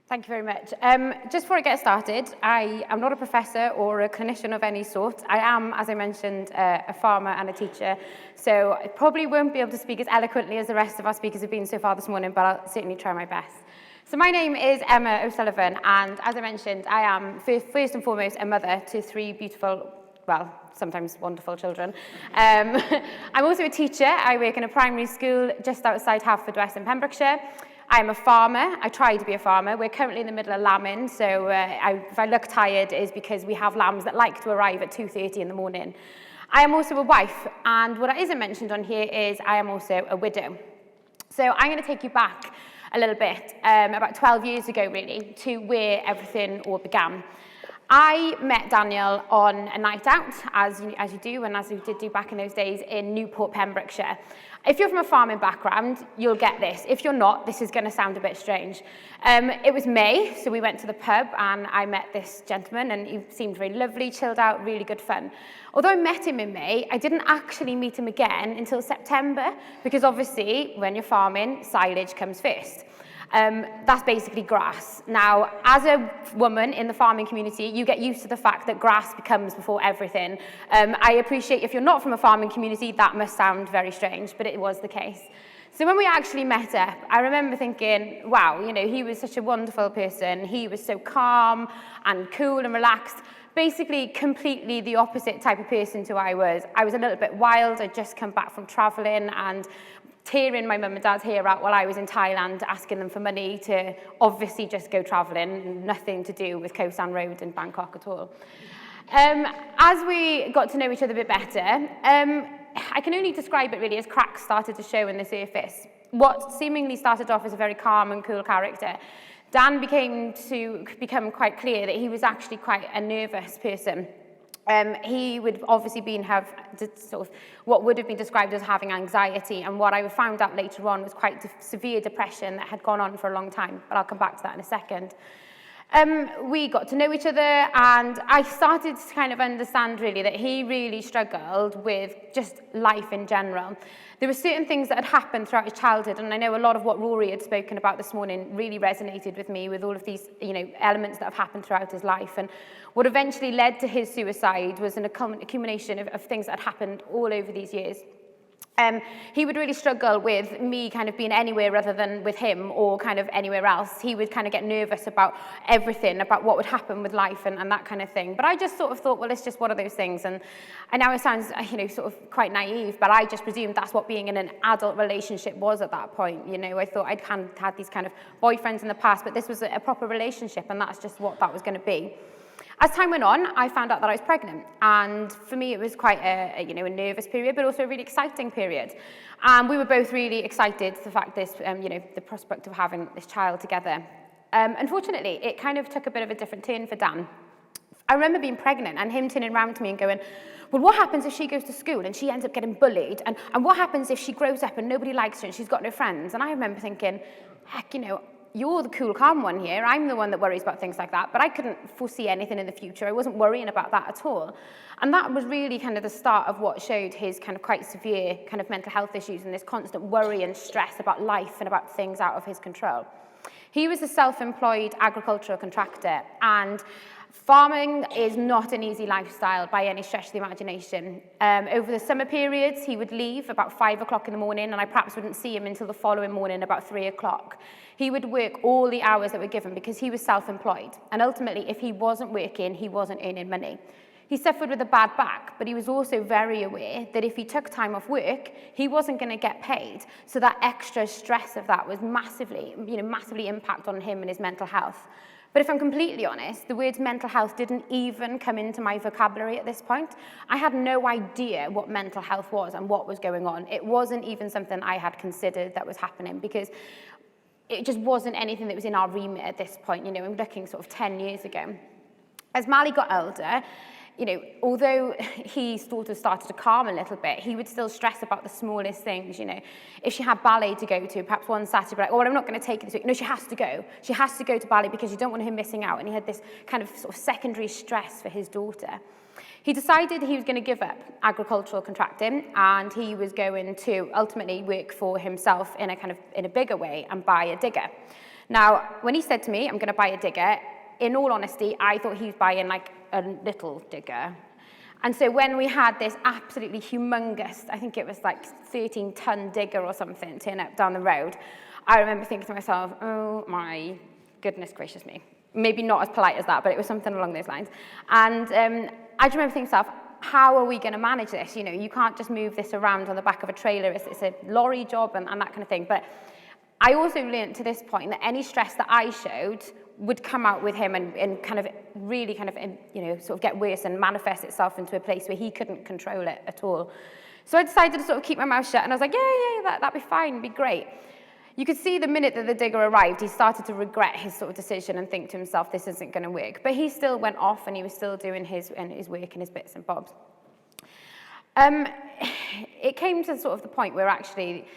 Thank you very much. Just before I get started, I am not a professor or a clinician of any sort. I am, as I mentioned, a farmer and a teacher, so I probably won't be able to speak as eloquently as the rest of our speakers have been so far this morning, but I'll certainly try my best. So my name is Emma O'Sullivan, and as I mentioned, I am first and foremost a mother to three beautiful, well, sometimes wonderful children. I'm also a teacher. I work in a primary school just outside Haverfordwest in Pembrokeshire. I'm a farmer. I try to be a farmer. We're currently in the middle of lambing, so if I look tired, it is because we have lambs that like to arrive at 2:30 in the morning. I am also a wife, and what isn't mentioned on here is I am also a widow. So I'm going to take you back a little bit, about 12 years ago, really, to where everything all began. I met Daniel on a night out, as you do, and as you did do back in those days, in Newport, Pembrokeshire. If you're from a farming background, you'll get this. If you're not, this is going to sound a bit strange. It was May, so we went to the pub, and I met this gentleman, and he seemed very lovely, chilled out, really good fun. Although I met him in May, I didn't actually meet him again until September, because obviously, when you're farming, silage comes first. That's basically grass. Now, as a woman in the farming community, you get used to the fact that grass comes before everything. I appreciate if you're not from a farming community, that must sound very strange, but it was the case. So when we actually met up, I remember thinking, wow, he was such a wonderful person. He was so calm and cool and relaxed. Basically, completely the opposite type of person to I was. I was a little bit wild. I'd just come back from travelling and tearing my mum and dad's hair out while I was in Thailand, asking them for money to obviously just go travelling, nothing to do with Koh San Road in Bangkok at all. As we got to know each other a bit better, I can only describe it really as cracks started to show in the surface. What seemingly started off as a very calm and cool character, Dan become quite clear that he was actually quite a nervous person. He would obviously have sort of what would have been described as having anxiety, and what I found out later on was quite severe depression that had gone on for a long time, but I'll come back to that in a second. We got to know each other, and I started to kind of understand really that he really struggled with just life in general. There were certain things that had happened throughout his childhood, and I know a lot of what Rory had spoken about this morning really resonated with me with all of these, elements that have happened throughout his life. And what eventually led to his suicide was an accumulation of things that had happened all over these years. He would really struggle with me kind of being anywhere rather than with him or kind of anywhere else. He would kind of get nervous about everything, about what would happen with life and that kind of thing. But I just sort of thought, well, it's just one of those things. And I know it sounds, sort of quite naive, but I just presumed that's what being in an adult relationship was at that point. I thought I'd had these kind of boyfriends in the past, but this was a proper relationship, and that's just what that was going to be. As time went on, I found out that I was pregnant, and for me it was quite a nervous period, but also a really exciting period. And we were both really excited to the fact the prospect of having this child together. Unfortunately, it kind of took a bit of a different turn for Dan. I remember being pregnant and him turning around to me and going, well, what happens if she goes to school and she ends up getting bullied? And what happens if she grows up and nobody likes her and she's got no friends? And I remember thinking, heck, you're the cool, calm one here. I'm the one that worries about things like that. But I couldn't foresee anything in the future. I wasn't worrying about that at all. And that was really kind of the start of what showed his kind of quite severe kind of mental health issues and this constant worry and stress about life and about things out of his control. He was a self-employed agricultural contractor, and farming is not an easy lifestyle by any stretch of the imagination. Over the summer periods, he would leave about 5 o'clock in the morning, and I perhaps wouldn't see him until the following morning about 3 o'clock. He would work all the hours that were given because he was self-employed, and ultimately, if he wasn't working, he wasn't earning money. He suffered with a bad back, but he was also very aware that if he took time off work, he wasn't going to get paid. So that extra stress of that was massively impact on him and his mental health. But if I'm completely honest, the word mental health didn't even come into my vocabulary at this point. I had no idea what mental health was and what was going on. It wasn't even something I had considered that was happening because it just wasn't anything that was in our remit at this point. I'm looking sort of 10 years ago. As Mally got older, although he sort of started to calm a little bit, he would still stress about the smallest things, If she had ballet to go to, perhaps one Saturday, but like, oh, well, I'm not going to take it this week. No, she has to go. She has to go to ballet because you don't want him missing out. And he had this kind of sort of secondary stress for his daughter. He decided he was going to give up agricultural contracting, and he was going to ultimately work for himself in a bigger way and buy a digger. Now, when he said to me, I'm going to buy a digger, in all honesty, I thought he was buying like a little digger. And so when we had this absolutely humongous, I think it was like 13-ton digger or something, turn up down the road, I remember thinking to myself, oh my goodness gracious me. Maybe not as polite as that, but it was something along those lines. And I just remember thinking to myself, how are we going to manage this? You know, you can't just move this around on the back of a trailer. It's a lorry job and that kind of thing. But I also learned to this point that any stress that I showed would come out with him and kind of really kind of, you know, sort of get worse and manifest itself into a place where he couldn't control it at all. So I decided to sort of keep my mouth shut, and I was like, yeah, that'd be fine, it'd be great. You could see the minute that the digger arrived, he started to regret his sort of decision and think to himself, this isn't going to work. But he still went off and he was still doing his work and his bits and bobs. It came to sort of the point where actually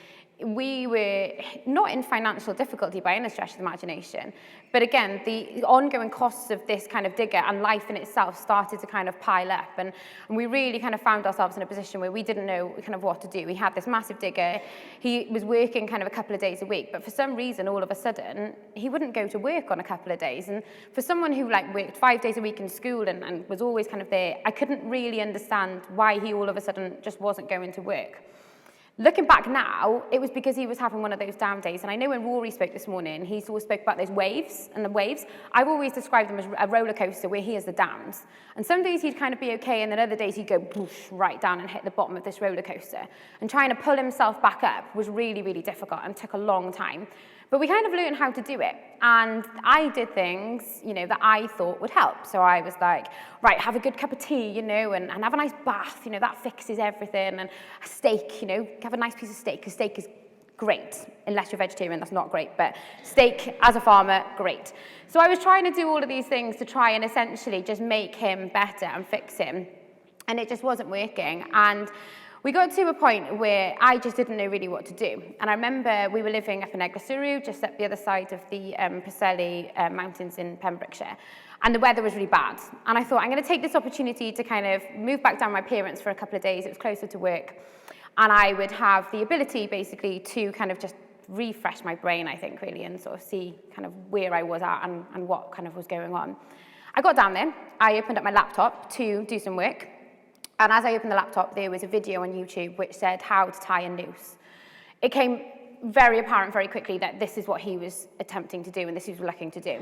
we were not in financial difficulty by any stretch of the imagination, but again, the ongoing costs of this kind of digger and life in itself started to kind of pile up, and we really kind of found ourselves in a position where we didn't know kind of what to do. We had this massive digger. He was working kind of a couple of days a week, but for some reason, all of a sudden, he wouldn't go to work on a couple of days, and for someone who like worked 5 days a week in school and was always kind of there, I couldn't really understand why he all of a sudden just wasn't going to work. Looking back now, it was because he was having one of those down days. And I know when Rory spoke this morning, he sort of spoke about those waves and the waves. I've always described them as a roller coaster where he has the downs. And some days he'd kind of be okay, and then other days he'd go poof, right down and hit the bottom of this roller coaster. And trying to pull himself back up was really, really difficult and took a long time. But we kind of learned how to do it. And I did things, you know, that I thought would help. So I was like, right, have a good cup of tea, you know, and have a nice bath, you know, that fixes everything. And a steak, you know, have a nice piece of steak, because steak is great. Unless you're vegetarian, that's not great. But steak, as a farmer, great. So I was trying to do all of these things to try and essentially just make him better and fix him. And it just wasn't working. And we got to a point where I just didn't know really what to do. And I remember we were living up in Eglwysuru, just up the other side of the Preseli mountains in Pembrokeshire. And the weather was really bad. And I thought, I'm going to take this opportunity to kind of move back down with my parents for a couple of days. It was closer to work. And I would have the ability, basically, to kind of just refresh my brain, I think, really, and sort of see kind of where I was at and what kind of was going on. I got down there. I opened up my laptop to do some work. And as I opened the laptop, there was a video on YouTube which said how to tie a noose. It came very apparent very quickly that this is what he was attempting to do and this he was looking to do.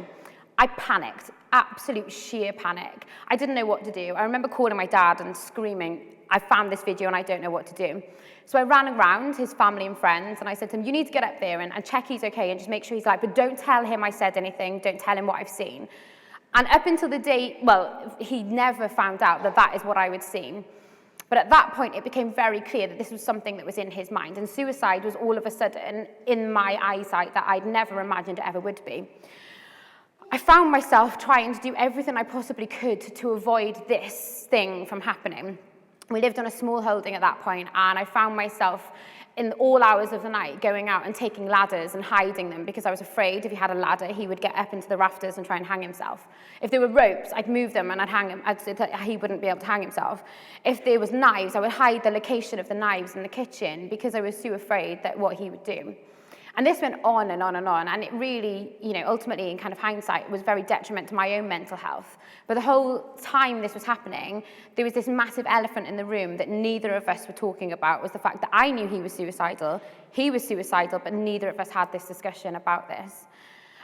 I panicked, absolute sheer panic. I didn't know what to do. I remember calling my dad and screaming, I found this video and I don't know what to do. So I ran around his family and friends and I said to him, you need to get up there and check he's okay and just make sure he's alive, but don't tell him I said anything, don't tell him what I've seen. And up until the day, well, he never found out that that is what I would see. But at that point, it became very clear that this was something that was in his mind. And suicide was all of a sudden in my eyesight that I'd never imagined it ever would be. I found myself trying to do everything I possibly could to avoid this thing from happening. We lived on a small holding at that point, and I found myself in all hours of the night going out and taking ladders and hiding them because I was afraid if he had a ladder, he would get up into the rafters and try and hang himself. If there were ropes, I'd move them and I'd hang him, so that he wouldn't be able to hang himself. If there was knives, I would hide the location of the knives in the kitchen because I was so afraid that what he would do. And this went on and on and on, and it really, you know, ultimately, in kind of hindsight, was very detrimental to my own mental health. But the whole time this was happening, there was this massive elephant in the room that neither of us were talking about, was the fact that I knew he was suicidal, but neither of us had this discussion about this.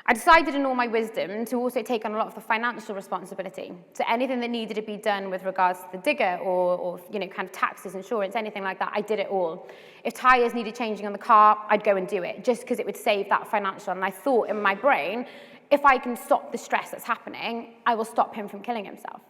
I decided in all my wisdom to also take on a lot of the financial responsibility. So anything that needed to be done with regards to the digger or you know, kind of taxes, insurance, anything like that, I did it all. If tyres needed changing on the car, I'd go and do it, just because it would save that financial. And I thought in my brain, if I can stop the stress that's happening, I will stop him from killing himself.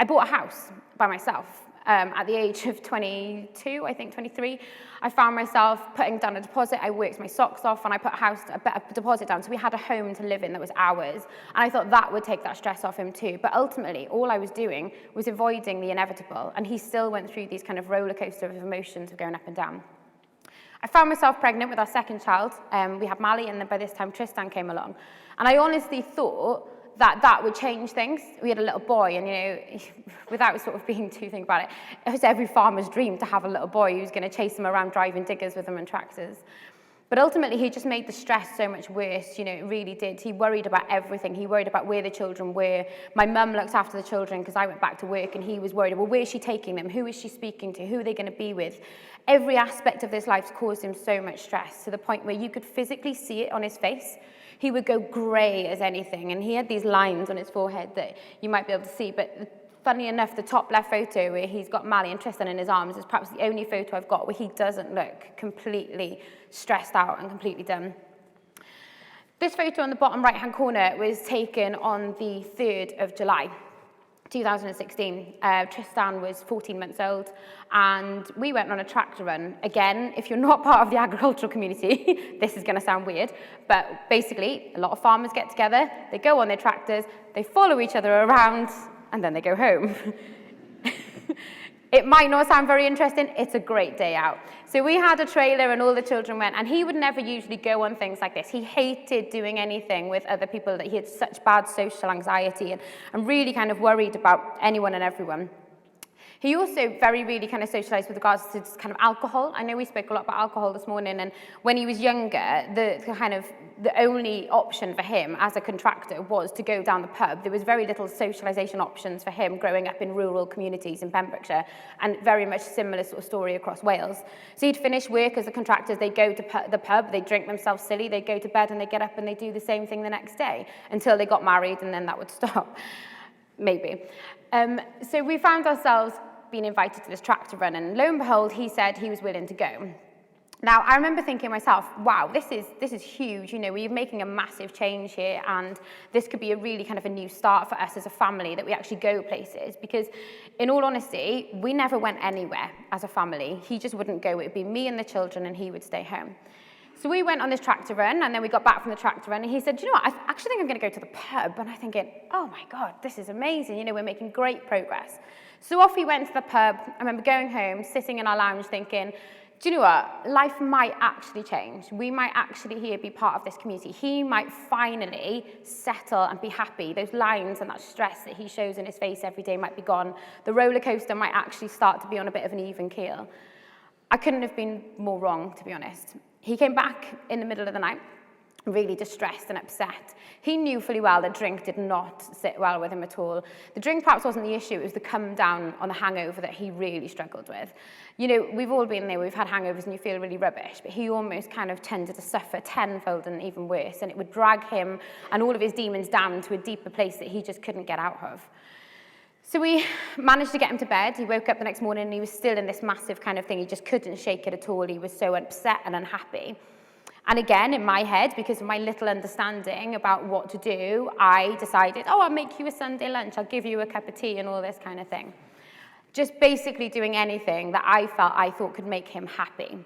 I bought a house by myself. At the age of 22, I think 23, I found myself putting down a deposit. I worked my socks off and I put a deposit down. So we had a home to live in that was ours. And I thought that would take that stress off him too. But ultimately, all I was doing was avoiding the inevitable. And he still went through these kind of roller coaster of emotions of going up and down. I found myself pregnant with our second child. We had Mally, and then by this time Tristan came along. And I honestly thought that would change things. We had a little boy, and, you know, without sort of being too think about it, it was every farmer's dream to have a little boy who's going to chase them around driving diggers with them and tractors. But ultimately, he just made the stress so much worse, it really did. He worried about everything. He worried about where the children were. My mum looked after the children because I went back to work, and he was worried, well, where is she taking them? Who is she speaking to? Who are they going to be with? Every aspect of this life caused him so much stress, to the point where you could physically see it on his face. He would go grey as anything, and he had these lines on his forehead that you might be able to see, but funny enough, the top left photo where he's got Mally and Tristan in his arms is perhaps the only photo I've got where he doesn't look completely stressed out and completely done. This photo on the bottom right-hand corner was taken on the 3rd of July, 2016. Tristan was 14 months old, and we went on a tractor run. Again, if you're not part of the agricultural community, this is going to sound weird, but basically, a lot of farmers get together, they go on their tractors, they follow each other around, and then they go home. It might not sound very interesting, it's a great day out. So we had a trailer and all the children went, and he would never usually go on things like this. He hated doing anything with other people, that he had such bad social anxiety and really kind of worried about anyone and everyone. He also very really kind of socialised with regards to kind of alcohol. I know we spoke a lot about alcohol this morning, and when he was younger, the only option for him as a contractor was to go down the pub. There was very little socialisation options for him growing up in rural communities in Pembrokeshire, and very much similar sort of story across Wales. So he'd finish work as a contractor, they'd go to the pub, they'd drink themselves silly, they'd go to bed, and they'd get up and they'd do the same thing the next day until they got married, and then that would stop, maybe. So we found ourselves being invited to this tractor run, and lo and behold, he said he was willing to go. Now, I remember thinking to myself, wow, this is huge, we're making a massive change here, and this could be a really kind of a new start for us as a family, that we actually go places, because in all honesty, we never went anywhere as a family. He just wouldn't go. It would be me and the children, and he would stay home. So we went on this tractor run, and then we got back from the tractor run, and he said, do you know what, I actually think I'm going to go to the pub. And I'm thinking, oh my God, this is amazing. We're making great progress. So off we went to the pub. I remember going home, sitting in our lounge thinking, do you know what, life might actually change. We might actually here be part of this community. He might finally settle and be happy. Those lines and that stress that he shows in his face every day might be gone. The roller coaster might actually start to be on a bit of an even keel. I couldn't have been more wrong, to be honest. He came back in the middle of the night, really distressed and upset. He knew fully well that drink did not sit well with him at all. The drink perhaps wasn't the issue, it was the come down on the hangover that he really struggled with. We've all been there, we've had hangovers and you feel really rubbish, but he almost kind of tended to suffer tenfold and even worse, and it would drag him and all of his demons down to a deeper place that he just couldn't get out of. So we managed to get him to bed. He woke up the next morning and he was still in this massive kind of thing. He just couldn't shake it at all. He was so upset and unhappy. And again, in my head, because of my little understanding about what to do, I decided, I'll make you a Sunday lunch. I'll give you a cup of tea and all this kind of thing. Just basically doing anything that I thought could make him happy.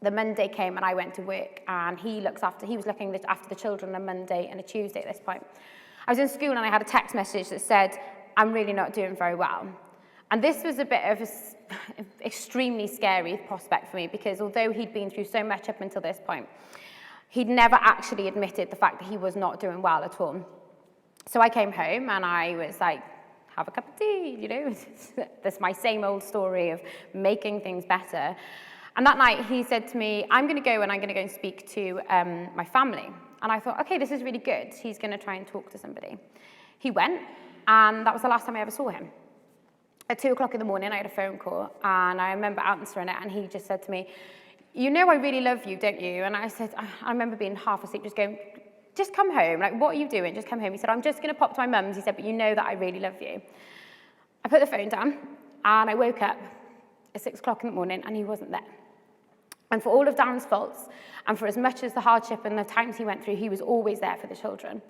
The Monday came and I went to work, and he was looking after the children on a Monday and a Tuesday at this point. I was in school and I had a text message that said, I'm really not doing very well. And this was a bit of an extremely scary prospect for me, because although he'd been through so much up until this point, he'd never actually admitted the fact that he was not doing well at all. So I came home and I was like, have a cup of tea, That's my same old story of making things better. And that night he said to me, I'm going to go and speak to my family. And I thought, okay, this is really good. He's going to try and talk to somebody. He went, and that was the last time I ever saw him. At 2 o'clock in the morning, I had a phone call, and I remember answering it, and he just said to me, I really love you, don't you? And I said, I remember being half asleep, just going, just come home. Like, what are you doing? Just come home. He said, I'm just going to pop to my mum's. He said, but you know that I really love you. I put the phone down, and I woke up at 6 o'clock in the morning, and he wasn't there. And for all of Dan's faults, and for as much as the hardship and the times he went through, he was always there for the children.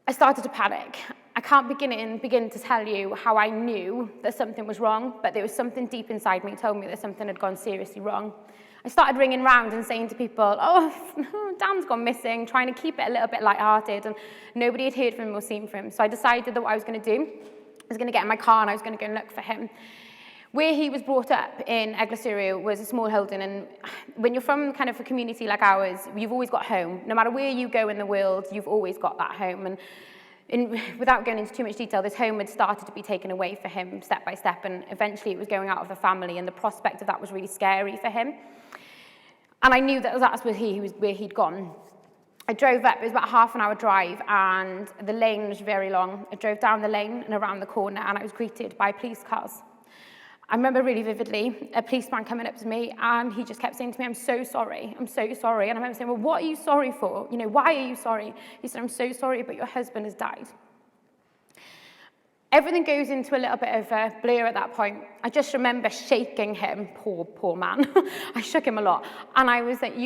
I started to panic. I can't begin to tell you how I knew that something was wrong, but there was something deep inside me that told me that something had gone seriously wrong. I started ringing round and saying to people, Dan's gone missing, trying to keep it a little bit lighthearted, and nobody had heard from him or seen from him. So I decided that what I was going to do, I was going to get in my car and I was going to go and look for him. Where he was brought up in Eglwysuriw was a small holding, and when you're from kind of a community like ours, you've always got home. No matter where you go in the world, you've always got that home. And without going into too much detail, this home had started to be taken away for him step by step, and eventually it was going out of the family, and the prospect of that was really scary for him. And I knew that that's where he'd gone. I drove up, it was about a half an hour drive, and the lane was very long. I drove down the lane and around the corner, and I was greeted by police cars. I remember really vividly a policeman coming up to me, and he just kept saying to me, I'm so sorry, I'm so sorry. And I remember saying, well, what are you sorry for? You know, why are you sorry? He said, I'm so sorry, but your husband has died. Everything goes into a little bit of a blur at that point. I just remember shaking him, poor man. I shook him a lot. And I was like,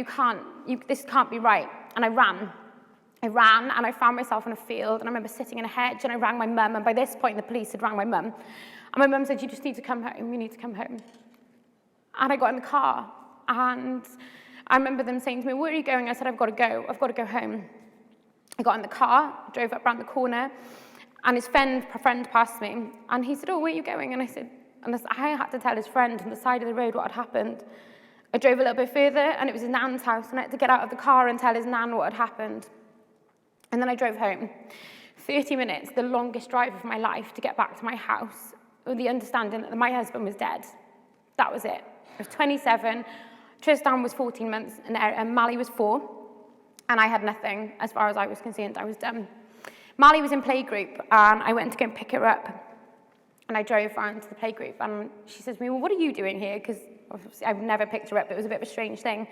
this can't be right. And I ran, and I found myself in a field, and I remember sitting in a hedge, and I rang my mum, and by this point, the police had rang my mum. And my mum said, you just need to come home, you need to come home. And I got in the car, and I remember them saying to me, where are you going? I said, I've got to go home. I got in the car, drove up around the corner, and his friend passed me, and he said, oh, where are you going? And I said, I had to tell his friend on the side of the road what had happened. I drove a little bit further, and it was his nan's house, and I had to get out of the car and tell his nan what had happened. And then I drove home. 30 minutes, the longest drive of my life to get back to my house, with the understanding that my husband was dead. That was it. I was 27, Tristan was 14 months, and Mally was 4, and I had nothing as far as I was concerned. I was done. Mally was in playgroup, and I went to go and pick her up, and I drove around to the playgroup, and she says to me, well, what are you doing here? Because I've never picked her up, but it was a bit of a strange thing.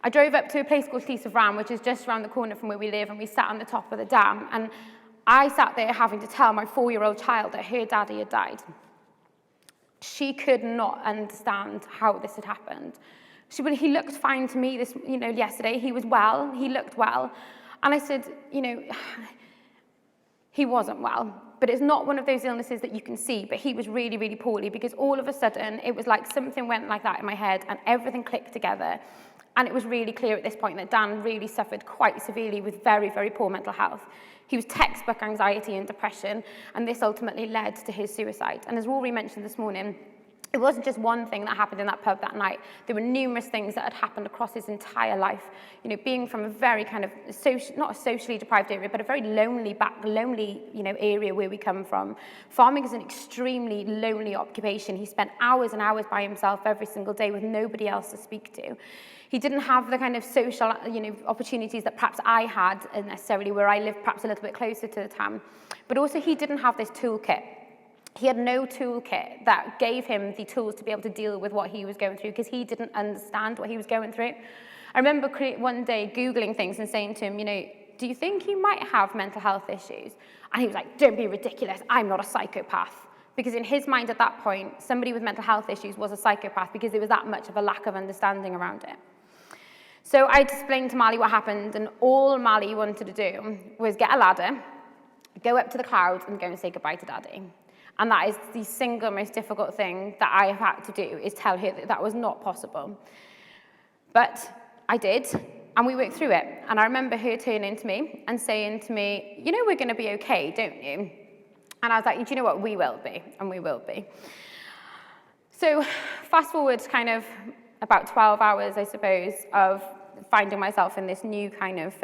I drove up to a place called Llys of Ran, which is just around the corner from where we live, and we sat on the top of the dam, and I sat there having to tell my 4-year-old child that her daddy had died. She could not understand how this had happened. He looked fine to me yesterday. He was well, he looked well. And I said, he wasn't well, but it's not one of those illnesses that you can see, but he was really, really poorly, because all of a sudden it was like something went like that in my head and everything clicked together. And it was really clear at this point that Dan really suffered quite severely with very, very poor mental health. He was textbook anxiety and depression, and this ultimately led to his suicide. And as Rory mentioned this morning, it wasn't just one thing that happened in that pub that night. There were numerous things that had happened across his entire life. Being from a very kind of, not a socially deprived area, but a very lonely area where we come from. Farming is an extremely lonely occupation. He spent hours and hours by himself every single day with nobody else to speak to. He didn't have the kind of social, opportunities that perhaps I had necessarily, where I lived perhaps a little bit closer to the town. But also he didn't have this toolkit. He had no toolkit that gave him the tools to be able to deal with what he was going through, because he didn't understand what he was going through. I remember one day Googling things and saying to him, do you think you might have mental health issues? And he was like, don't be ridiculous, I'm not a psychopath. Because in his mind at that point, somebody with mental health issues was a psychopath, because there was that much of a lack of understanding around it. So I explained to Mally what happened, and all Mally wanted to do was get a ladder, go up to the clouds, and go and say goodbye to Daddy. And that is the single most difficult thing that I have had to do, is tell her that that was not possible. But I did, and we worked through it. And I remember her turning to me and saying to me, we're going to be okay, don't you? And I was like, do you know what? We will be, and we will be. So fast forward kind of about 12 hours, I suppose, of finding myself in this new kind of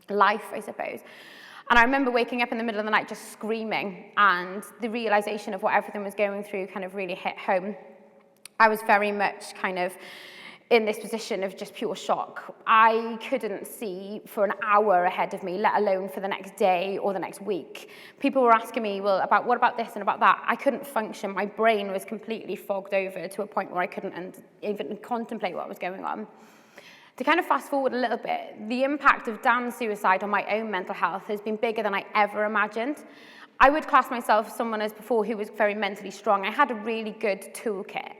life, I suppose. And I remember waking up in the middle of the night just screaming, and the realization of what everything was going through kind of really hit home. I was very much kind of in this position of just pure shock. I couldn't see for an hour ahead of me, let alone for the next day or the next week. People were asking me, well, what about this and about that? I couldn't function. My brain was completely fogged over to a point where I couldn't even contemplate what was going on. To kind of fast forward a little bit, the impact of Dan's suicide on my own mental health has been bigger than I ever imagined. I would class myself as someone as before who was very mentally strong. I had a really good toolkit.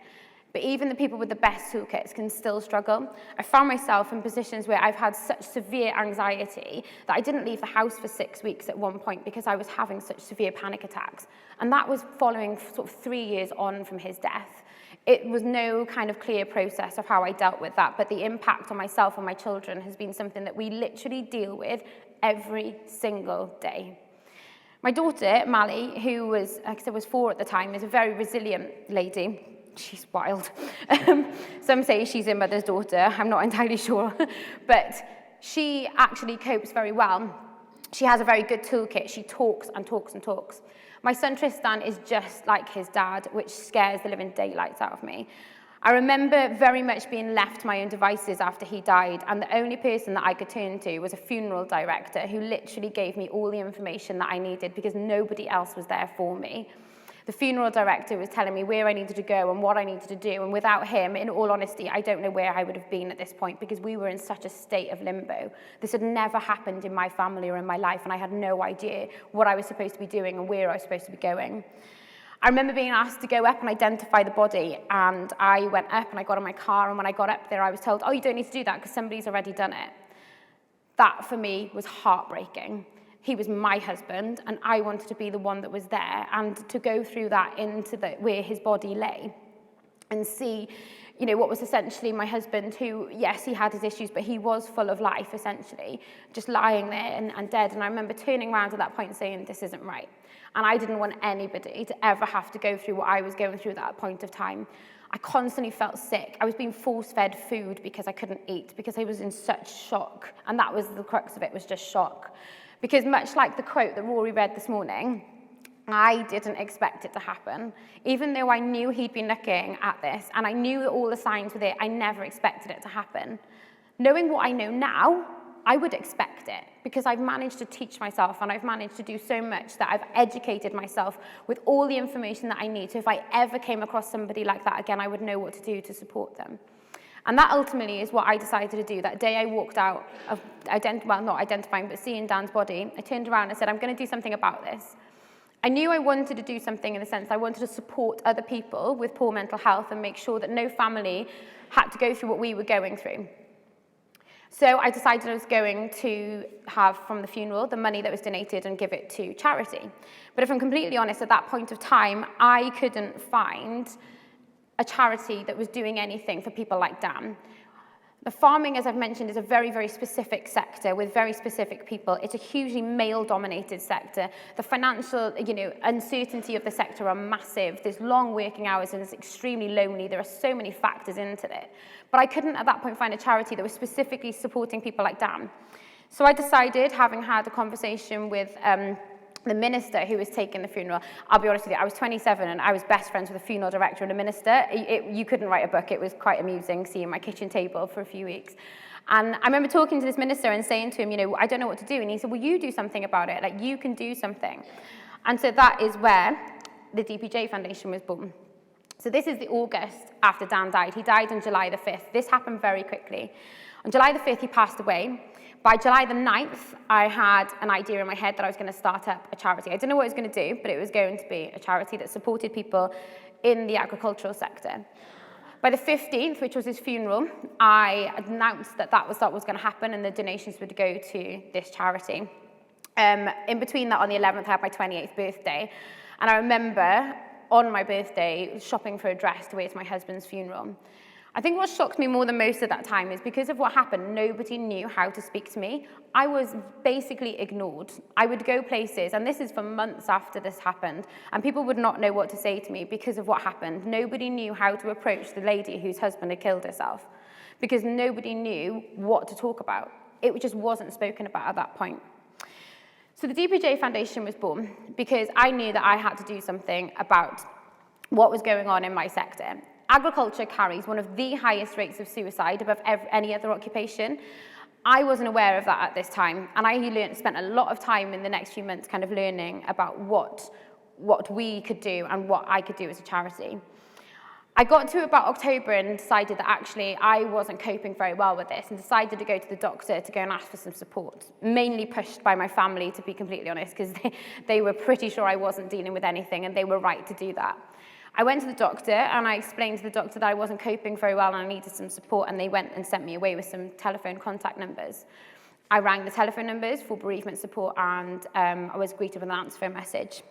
But even the people with the best toolkits can still struggle. I found myself in positions where I've had such severe anxiety that I didn't leave the house for 6 weeks at one point because I was having such severe panic attacks. And that was following sort of 3 years on from his death. It was no kind of clear process of how I dealt with that, but the impact on myself and my children has been something that we literally deal with every single day. My daughter, Mally, who was, like I said, was 4 at the time, is a very resilient lady. She's wild. Some say she's a mother's daughter. I'm not entirely sure. But she actually copes very well. She has a very good toolkit. She talks and talks and talks. My son Tristan is just like his dad, which scares the living daylights out of me. I remember very much being left to my own devices after he died, and the only person that I could turn to was a funeral director who literally gave me all the information that I needed because nobody else was there for me. The funeral director was telling me where I needed to go and what I needed to do, and without him, in all honesty, I don't know where I would have been at this point because we were in such a state of limbo. This had never happened in my family or in my life, and I had no idea what I was supposed to be doing and where I was supposed to be going. I remember being asked to go up and identify the body, and I went up and I got in my car, and when I got up there I was told, oh, you don't need to do that because somebody's already done it. That for me was heartbreaking. He was my husband and I wanted to be the one that was there, and to go through that into where his body lay and see, you know, what was essentially my husband who, yes, he had his issues, but he was full of life essentially, just lying there and dead. And I remember turning around at that point and saying, this isn't right. And I didn't want anybody to ever have to go through what I was going through at that point of time. I constantly felt sick. I was being force-fed food because I couldn't eat, because I was in such shock. And that was the crux of it, was just shock. Because much like the quote that Rory read this morning, I didn't expect it to happen. Even though I knew he'd been looking at this and I knew that all the signs were there, I never expected it to happen. Knowing what I know now, I would expect it because I've managed to teach myself and I've managed to do so much that I've educated myself with all the information that I need. So if I ever came across somebody like that again, I would know what to do to support them. And that ultimately is what I decided to do. That day I walked out of, not identifying, but seeing Dan's body, I turned around and said, I'm going to do something about this. I knew I wanted to do something in the sense I wanted to support other people with poor mental health and make sure that no family had to go through what we were going through. So I decided I was going to have from the funeral the money that was donated and give it to charity. But if I'm completely honest, at that point of time, I couldn't find a charity that was doing anything for people like Dan. The farming, as I've mentioned, is a very, very specific sector with very specific people. It's a hugely male-dominated sector. The financial, uncertainty of the sector are massive. There's long working hours and it's extremely lonely. There are so many factors into it. But I couldn't at that point find a charity that was specifically supporting people like Dan. So I decided, having had a conversation with the minister who was taking the funeral. I'll be honest with you, I was 27 and I was best friends with a funeral director and a minister. You couldn't write a book. It was quite amusing seeing my kitchen table for a few weeks. And I remember talking to this minister and saying to him, I don't know what to do. And he said, well, you do something about it. Like, you can do something. And so that is where the DPJ Foundation was born. So this is the August after Dan died. He died on July the 5th. This happened very quickly. On July the 5th, he passed away. By July the 9th, I had an idea in my head that I was going to start up a charity. I didn't know what I was going to do, but it was going to be a charity that supported people in the agricultural sector. By the 15th, which was his funeral, I announced that that was going to happen and the donations would go to this charity. In between that, on the 11th, I had my 28th birthday. And I remember on my birthday shopping for a dress to wear to my husband's funeral. I think what shocked me more than most at that time is because of what happened, nobody knew how to speak to me. I was basically ignored. I would go places, and this is for months after this happened, and people would not know what to say to me because of what happened. Nobody knew how to approach the lady whose husband had killed herself because nobody knew what to talk about. It just wasn't spoken about at that point. So the DPJ Foundation was born because I knew that I had to do something about what was going on in my sector. Agriculture carries one of the highest rates of suicide above any other occupation. I wasn't aware of that at this time, and I spent a lot of time in the next few months kind of learning about what we could do and what I could do as a charity. I got to about October and decided that actually I wasn't coping very well with this and decided to go to the doctor to go and ask for some support, mainly pushed by my family, to be completely honest, because they were pretty sure I wasn't dealing with anything, and they were right to do that. I went to the doctor and I explained to the doctor that I wasn't coping very well and I needed some support, and they went and sent me away with some telephone contact numbers. I rang the telephone numbers for bereavement support and I was greeted with an answer phone message.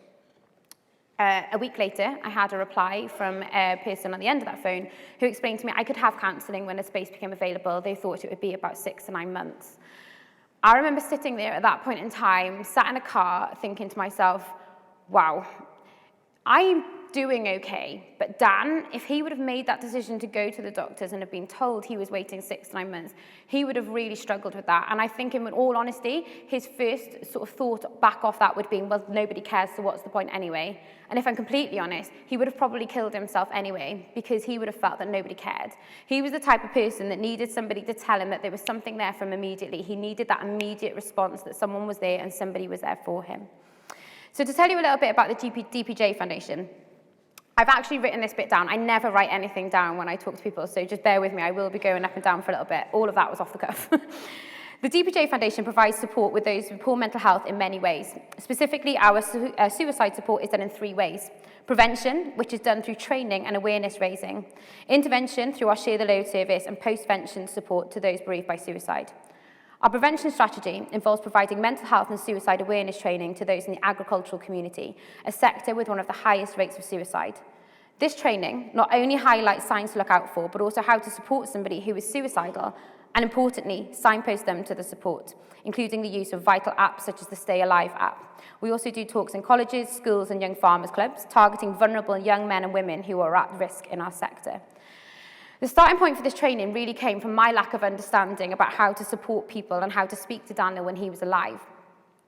A week later, I had a reply from a person on the end of that phone who explained to me I could have counselling when a space became available. They thought it would be about 6 to 9 months. I remember sitting there at that point in time, sat in a car, thinking to myself, wow, I doing okay, but Dan, if he would have made that decision to go to the doctors and have been told he was waiting 6 to 9 months, he would have really struggled with that. And I think, in all honesty, his first sort of thought back off that would be, well, nobody cares, so what's the point anyway? And if I'm completely honest, he would have probably killed himself anyway, because he would have felt that nobody cared. He was the type of person that needed somebody to tell him that there was something there for him immediately. He needed that immediate response that someone was there and somebody was there for him. So to tell you a little bit about the DPJ Foundation, I've actually written this bit down. I never write anything down when I talk to people, so just bear with me. I will be going up and down for a little bit. All of that was off the cuff. The DPJ Foundation provides support with those with poor mental health in many ways. Specifically, our suicide support is done in 3 ways. Prevention, which is done through training and awareness raising. Intervention through our Share the Load service, and post-vention support to those bereaved by suicide. Our prevention strategy involves providing mental health and suicide awareness training to those in the agricultural community, a sector with one of the highest rates of suicide. This training not only highlights signs to look out for, but also how to support somebody who is suicidal, and importantly, signpost them to the support, including the use of vital apps such as the Stay Alive app. We also do talks in colleges, schools, and young farmers clubs, targeting vulnerable young men and women who are at risk in our sector. The starting point for this training really came from my lack of understanding about how to support people and how to speak to Daniel when he was alive.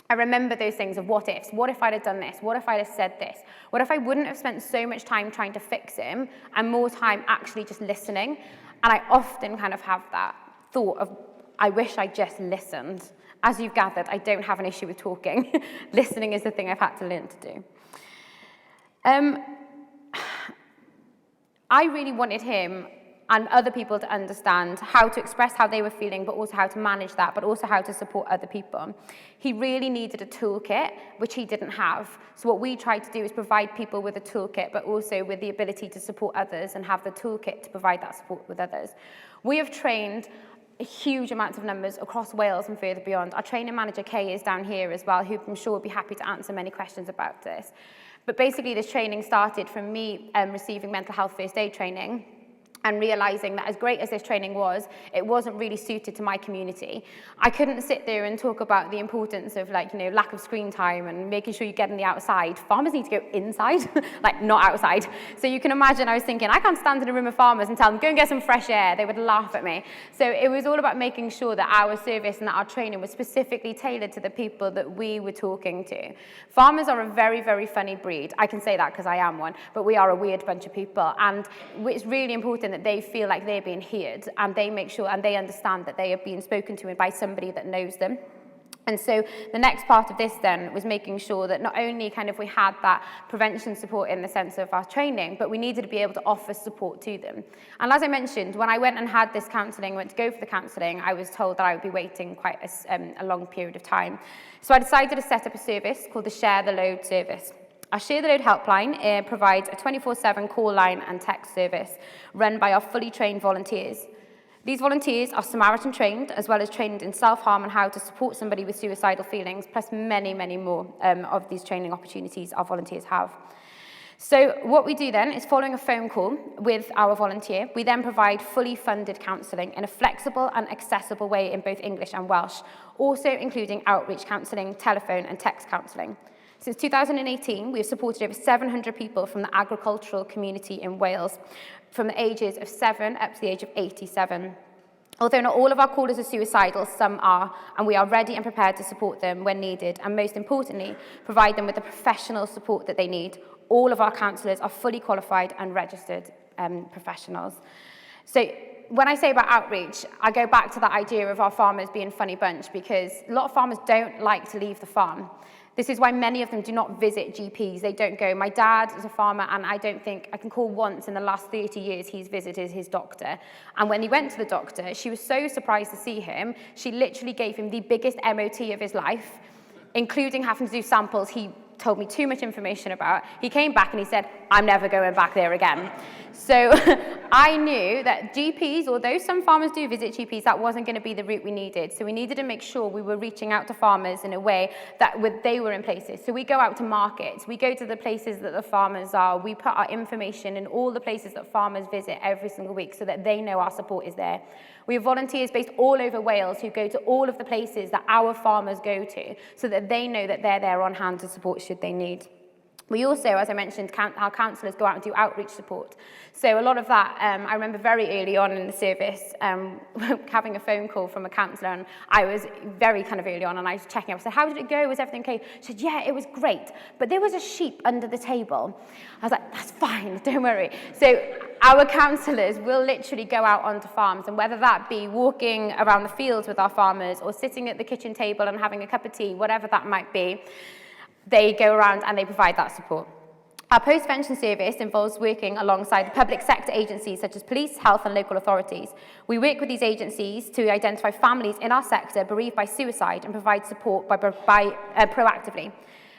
I remember those things of what ifs. What if I'd have done this? What if I'd have said this? What if I wouldn't have spent so much time trying to fix him and more time actually just listening? And I often kind of have that thought of, I wish I just listened. As you've gathered, I don't have an issue with talking. Listening is the thing I've had to learn to do. I really wanted him and other people to understand how to express how they were feeling, but also how to manage that, but also how to support other people. He really needed a toolkit, which he didn't have. So what we tried to do is provide people with a toolkit, but also with the ability to support others and have the toolkit to provide that support with others. We have trained a huge amount of numbers across Wales and further beyond. Our training manager, Kay, is down here as well, who I'm sure will be happy to answer many questions about this. But basically, this training started from me receiving mental health first aid training, and realising that as great as this training was, it wasn't really suited to my community. I couldn't sit there and talk about the importance of lack of screen time and making sure you get in the outside. Farmers need to go inside, not outside. So you can imagine I was thinking, I can't stand in a room of farmers and tell them, go and get some fresh air. They would laugh at me. So it was all about making sure that our service and that our training was specifically tailored to the people that we were talking to. Farmers are a very, very funny breed. I can say that because I am one, but we are a weird bunch of people. And it's really important that they feel like they're being heard, and they make sure and they understand that they are being spoken to by somebody that knows them. And so the next part of this then was making sure that not only we had that prevention support in the sense of our training, but we needed to be able to offer support to them. And as I mentioned, when I went and had this counselling, went to go for the counselling, I was told that I would be waiting quite a long period of time. So I decided to set up a service called the Share the Load service. Our Share the Load helpline provides a 24/7 call line and text service run by our fully trained volunteers. These volunteers are Samaritan trained, as well as trained in self-harm and how to support somebody with suicidal feelings, plus many, many more of these training opportunities our volunteers have. So what we do then is, following a phone call with our volunteer, we then provide fully funded counselling in a flexible and accessible way in both English and Welsh, also including outreach counselling, telephone and text counselling. Since 2018, we have supported over 700 people from the agricultural community in Wales, from the ages of 7 up to the age of 87. Although not all of our callers are suicidal, some are, and we are ready and prepared to support them when needed, and most importantly, provide them with the professional support that they need. All of our counsellors are fully qualified and registered professionals. So when I say about outreach, I go back to that idea of our farmers being a funny bunch, because a lot of farmers don't like to leave the farm. This is why many of them do not visit GPs. They don't go. My dad is a farmer, and I don't think I can call once in the last 30 years he's visited his doctor. And when he went to the doctor, she was so surprised to see him. She literally gave him the biggest MOT of his life, including having to do samples he told me too much information about. He came back and he said, I'm never going back there again. So I knew that GPs, although some farmers do visit GPs, that wasn't going to be the route we needed. So we needed to make sure we were reaching out to farmers in a way that they were in places. So we go out to markets, we go to the places that the farmers are, we put our information in all the places that farmers visit every single week so that they know our support is there. We have volunteers based all over Wales who go to all of the places that our farmers go to so that they know that they're there on hand to support should they need. We also, as I mentioned, our counsellors go out and do outreach support. So a lot of that, I remember very early on in the service, having a phone call from a counsellor, and I was very kind of early on, and I was checking up. I said, how did it go? Was everything okay? She said, yeah, it was great, but there was a sheep under the table. I was like, that's fine, don't worry. So our counsellors will literally go out onto farms, and whether that be walking around the fields with our farmers or sitting at the kitchen table and having a cup of tea, whatever that might be, they go around and they provide that support. Our postvention service involves working alongside public sector agencies such as police, health and local authorities. We work with these agencies to identify families in our sector bereaved by suicide and provide support proactively.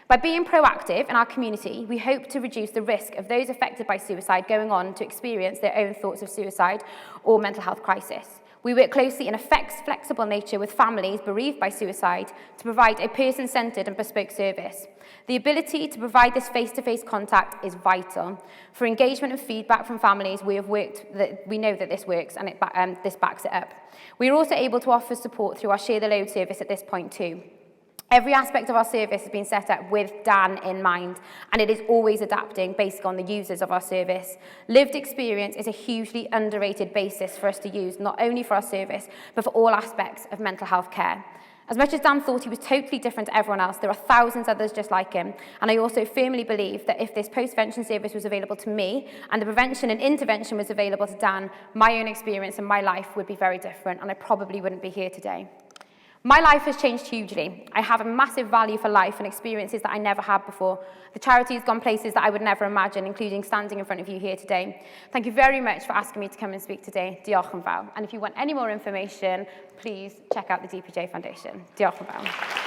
By being proactive in our community, we hope to reduce the risk of those affected by suicide going on to experience their own thoughts of suicide or mental health crisis. We work closely in a flexible nature with families bereaved by suicide to provide a person-centred and bespoke service. The ability to provide this face-to-face contact is vital. For engagement and feedback from families, we know that this works, and this backs it up. We are also able to offer support through our Share the Load service at this point too. Every aspect of our service has been set up with Dan in mind, and it is always adapting based on the users of our service. Lived experience is a hugely underrated basis for us to use, not only for our service, but for all aspects of mental health care. As much as Dan thought he was totally different to everyone else, there are thousands others just like him, and I also firmly believe that if this postvention service was available to me, and the prevention and intervention was available to Dan, my own experience and my life would be very different, and I probably wouldn't be here today. My life has changed hugely. I have a massive value for life and experiences that I never had before. The charity has gone places that I would never imagine, including standing in front of you here today. Thank you very much for asking me to come and speak today. Diolch yn fawr. And if you want any more information, please check out the DPJ Foundation. Diolch yn fawr.